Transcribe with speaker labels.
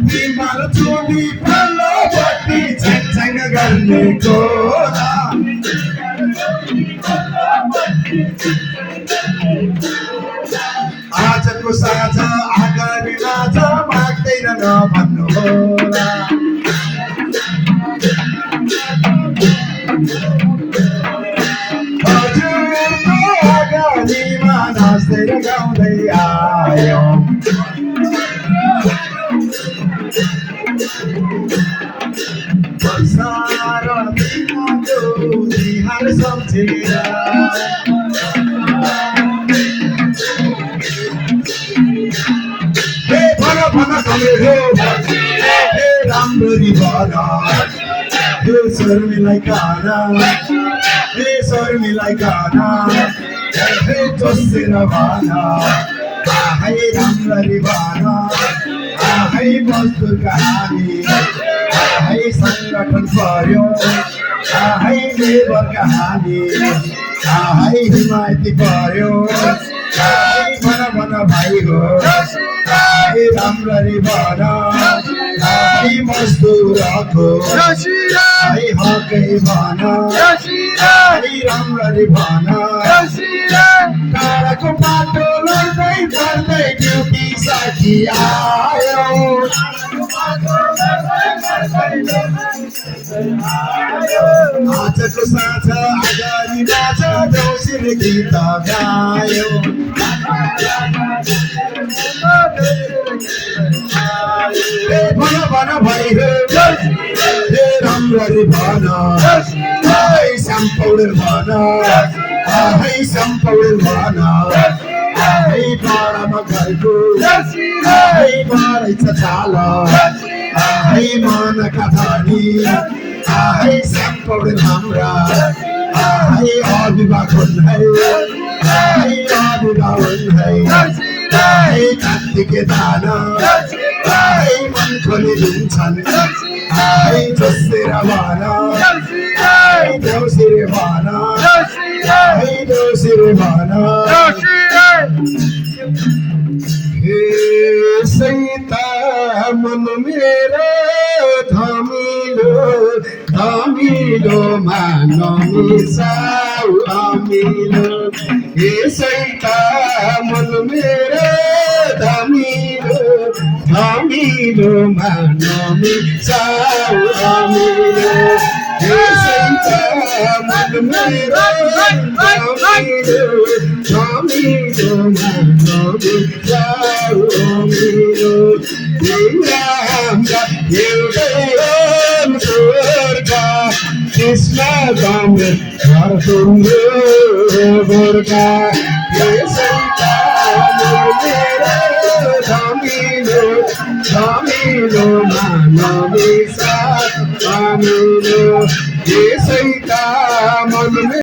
Speaker 1: तिम्रो चोली पल्लोपट्टि छ्याङ गर्ने गोरा आजको साँझ आगामी नाच माग्दैन नभन्नुहोला हजुरको अगाडिमा नाच्दै र गाउँदै आयो संसार तिम्रो निहाल सम्झेर भन कमेरो हे राम्ररी भन हे शर्मिलाई गाना हे शर्मिलाई गाना हे जोसेर भन आहै राम्ररी भन आहै मजदुर कहानी आहै सङ्गठन पर्यो आहै लेबर कहानी आहै हिमायती पर्यो भन भाइ हो आहै राम्ररी भन आहै मजदुरको आहै हकै भन आहै राम्ररी भन टाढाको बाटो लड्दै गर्दै ड्युटी साथी आयो आजको साँझ अगाडि नाच देउसीले गीत गायो भन भाइ हे राम्ररी भन है श्याम पौडेल भन है श्याम पौडेल भन है पाडामा घरको है रहेछ चाल है मनका धनी है श्याम पौडेल हाम्रा है अभिभावक हुन् है अभिभावक हुन् है कान्तिके दान है मन खोली दिन्छन् है जोसेर भन है देउसिरे भन है देउसिरे भन हे सैता मन मेरो धमिलो धमिलो मानमिसाउ अमिलो हे सैता मन मेरो धमिलो धमिलो मानमिसाउ अमिलो हे सैता मन मेरो धमिलो धमिलो मानमिसाउ अमिलो हाम्रा एउटै गोर्खा कृष्ण गङ्गे घर तुम्रो गोर्खा यसैका मेरो धमिलो धमिलो मानवी साथ अमिलो यसै